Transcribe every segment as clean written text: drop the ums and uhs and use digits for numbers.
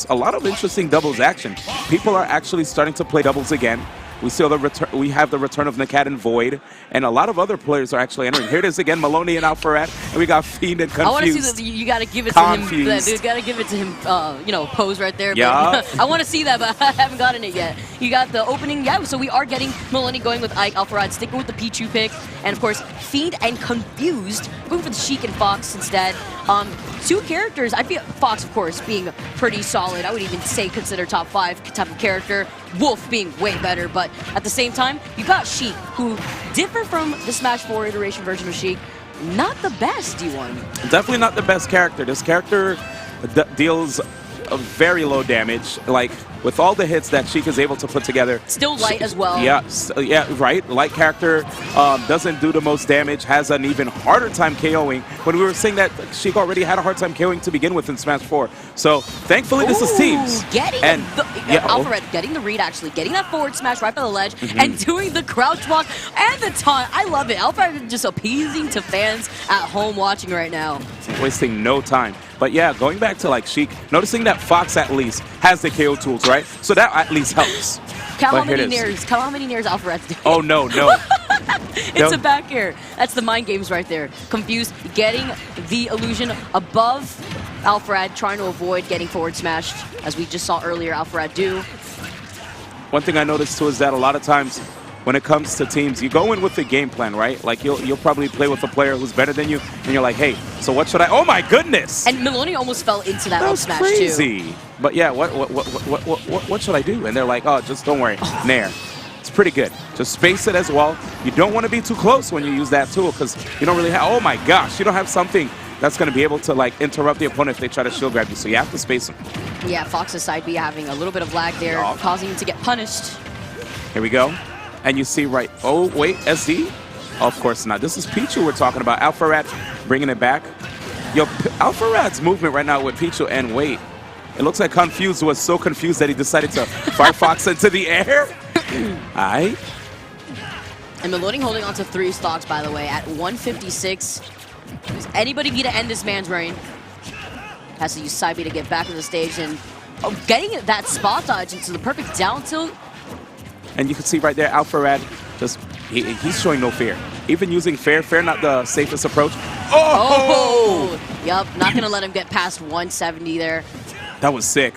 a lot of interesting doubles action. People are actually starting to play doubles again. We see we have the return of Nakat and Void, and a lot of other players are actually entering. Here it is again, Miloni and Alpharad, and we got FiEND and Confused. I want to see that. You got to give it to him. You got to give it to him. You know, pose right there. Yeah. But I want to see that, but I haven't gotten it yet. You got the opening. Yeah. So we are getting Miloni going with Ike, Alpharad sticking with the Pichu pick, and of course FiEND and Confused going for the Sheik and Fox instead. Two characters. I feel Fox, of course, being pretty solid. I would even say consider top 5 type of character. Wolf being way better, but at the same time, you got Sheik, who different from the Smash 4 iteration version of Sheik, not the best D1. Definitely not the best character. This character deals a very low damage, like with all the hits that Sheik is able to put together. Still light as well. Yeah, right. Light character doesn't do the most damage, has an even harder time KOing. When we were saying that Sheik already had a hard time KOing to begin with in Smash 4. So thankfully this is teams. Alpharad getting the read, actually getting that forward smash right by the ledge and doing the crouch walk and the taunt. I love it. Alpharad just appeasing to fans at home watching right now. Wasting no time. But yeah, going back to like Sheik, noticing that Fox at least has the KO tools, right? So that at least helps. Count how many nairs Alpharad's doing. Oh no. It's a back air. That's the mind games right there. Confused, getting the illusion above Alpharad, trying to avoid getting forward smashed, as we just saw earlier Alpharad do. One thing I noticed too is that a lot of times when it comes to teams, you go in with the game plan, right? Like you'll probably play with a player who's better than you, and you're like, hey, so what should I? Oh my goodness! And Miloni almost fell into that up smash crazy. too. But yeah, what should I do? And they're like, oh, just don't worry, Nair. It's pretty good. Just space it as well. You don't want to be too close when you use that tool because you don't really have. Oh my gosh, you don't have something that's going to be able to like interrupt the opponent if they try to shield grab you. So you have to space them. Yeah, Fox's side B having a little bit of lag there, causing him to get punished. Here we go. And you see right, oh wait, SD? Of course not. This is Pichu we're talking about. Alpharad bringing it back. Yo, Alpharad's movement right now with Pichu, and wait, it looks like Confused was so confused that he decided to Firefox into the air. Aight. And Miloni holding on to 3 stocks, by the way, at 156. Does anybody need to end this man's reign? Has to use side B to get back to the stage, and getting that spot dodge into the perfect down tilt. And you can see right there, Alpharad, just he's showing no fear. Even using fair not the safest approach. Oh! Yup, not gonna let him get past 170 there. That was sick.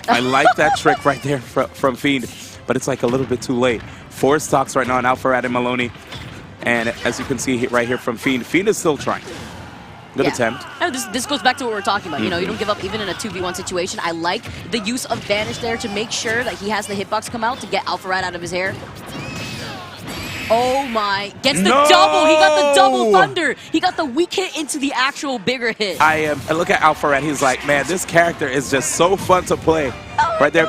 I like that trick right there from FiEND, but it's like a little bit too late. 4 stocks right now on Alpharad and Miloni. And as you can see right here from FiEND, FiEND is still trying. Good attempt. No, this goes back to what we're talking about. You know, you don't give up even in a 2v1 situation. I like the use of Vanish there to make sure that he has the hitbox come out to get Alpharad out of his hair. Oh my, gets the double. He got the double thunder. He got the weak hit into the actual bigger hit. I look at Alpharad, he's like, man, this character is just so fun to play. Right there,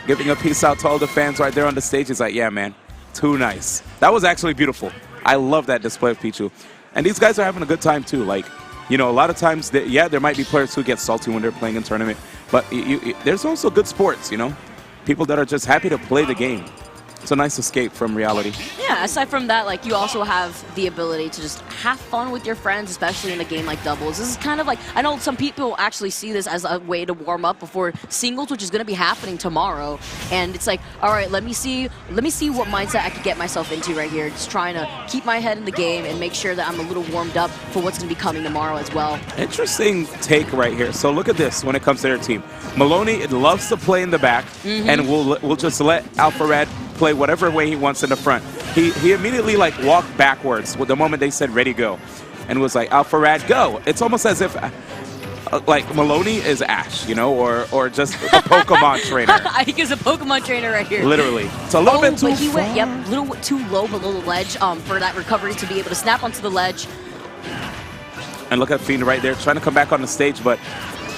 giving a peace out to all the fans right there on the stage. He's like, yeah, man, too nice. That was actually beautiful. I love that display of Pichu. And these guys are having a good time too. Like, you know, a lot of times, there might be players who get salty when they're playing in tournament, but there's also good sports, you know? People that are just happy to play the game. It's a nice escape from reality. Yeah, aside from that, like, you also have the ability to just have fun with your friends, especially in a game like doubles. This is kind of like, I know some people actually see this as a way to warm up before singles, which is going to be happening tomorrow. And it's like, all right, let me see what mindset I could get myself into right here. Just trying to keep my head in the game and make sure that I'm a little warmed up for what's going to be coming tomorrow as well. Interesting take right here. So look at this when it comes to their team. Miloni loves to play in the back, and we'll just let Alpharad play whatever way he wants in the front. He immediately like walked backwards with the moment they said ready go, and was like, Alpharad go. It's almost as if like Miloni is Ash, you know, or just a Pokemon trainer. I think he's a Pokemon trainer right here. Literally. It's a little bit too but he went, a little too low below the ledge for that recovery to be able to snap onto the ledge. And look at FiEND right there trying to come back on the stage, but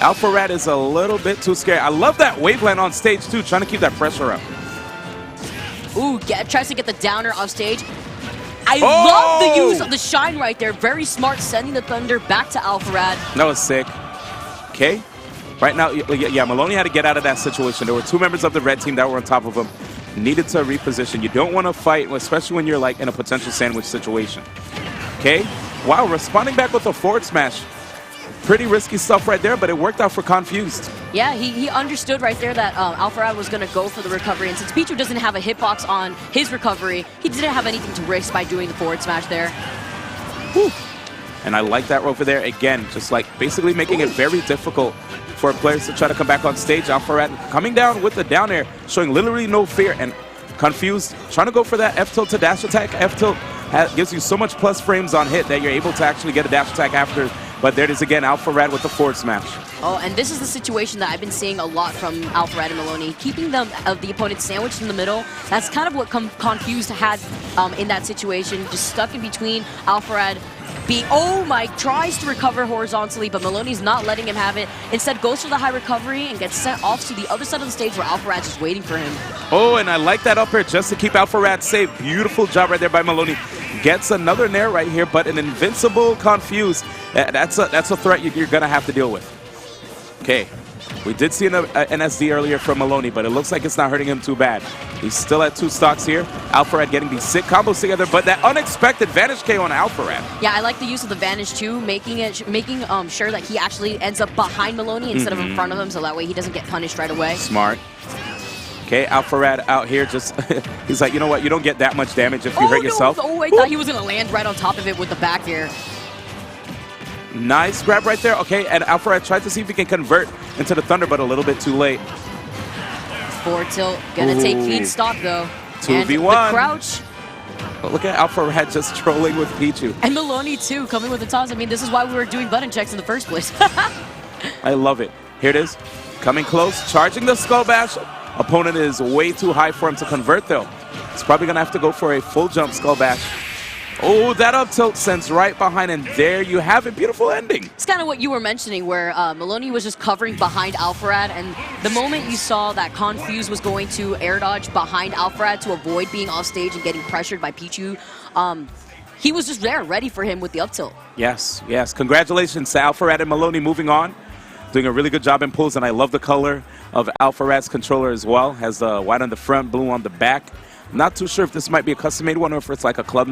Alpharad is a little bit too scared. I love that waveland on stage too, trying to keep that pressure up. Ooh, tries to get the downer off stage. I love the use of the shine right there. Very smart, sending the thunder back to Alpharad. That was sick. Okay. Right now, yeah, Miloni had to get out of that situation. There were 2 members of the red team that were on top of him. Needed to reposition. You don't want to fight, especially when you're like in a potential sandwich situation. Okay. Wow, responding back with a forward smash. Pretty risky stuff right there, but it worked out for Confused. Yeah, he understood right there that Alpharad was going to go for the recovery. And since Pichu doesn't have a hitbox on his recovery, he didn't have anything to risk by doing the forward smash there. Whew. And I like that over there. Again, just like basically making it very difficult for players to try to come back on stage. Alpharad coming down with the down air, showing literally no fear. And Confused, trying to go for that F-tilt to dash attack. F-tilt gives you so much plus frames on hit that you're able to actually get a dash attack after. But there it is again, Alpharad with the forward smash. Oh, and this is the situation that I've been seeing a lot from Alpharad and Miloni, keeping them the opponent sandwiched in the middle. That's kind of what Confused had in that situation, just stuck in between. Alpharad tries to recover horizontally, but Miloni's not letting him have it. Instead, goes for the high recovery and gets sent off to the other side of the stage where Alpharad's just waiting for him. Oh, and I like that up air just to keep Alpharad safe. Beautiful job right there by Miloni. Gets another nair right here, but an invincible Confused. That's a threat you're going to have to deal with. Okay. We did see an SD earlier from Miloni, but it looks like it's not hurting him too bad. He's still at 2 stocks here. Alpharad getting these sick combos together, but that unexpected Vanish KO on Alpharad. Yeah, I like the use of the Vanish too, making sure that he actually ends up behind Miloni instead of in front of him, so that way he doesn't get punished right away. Smart. Okay, Alpharad out here just, he's like, you know what, you don't get that much damage if you hurt yourself. Oh, I thought he was going to land right on top of it with the back air. Nice grab right there. Okay, and Alpharad tried to see if he can convert into the Thunder, but a little bit too late. Forward tilt, gonna take FiEND stock though. 2v1. And the crouch. But look at Alpharad just trolling with Pichu. And Miloni too, coming with the toss. I mean, this is why we were doing button checks in the first place. I love it. Here it is. Coming close, charging the Skull Bash. Opponent is way too high for him to convert though. He's probably gonna have to go for a full jump Skull Bash. Oh, that up tilt sends right behind, and there you have it. Beautiful ending. It's kind of what you were mentioning, where Miloni was just covering behind Alpharad, and the moment you saw that Confused was going to air dodge behind Alpharad to avoid being off stage and getting pressured by Pichu, he was just there, ready for him with the up tilt. Yes, yes. Congratulations to Alpharad and Miloni moving on. Doing a really good job in pulls, and I love the color of Alpharad's controller as well. Has the white on the front, blue on the back. Not too sure if this might be a custom-made one or if it's like a club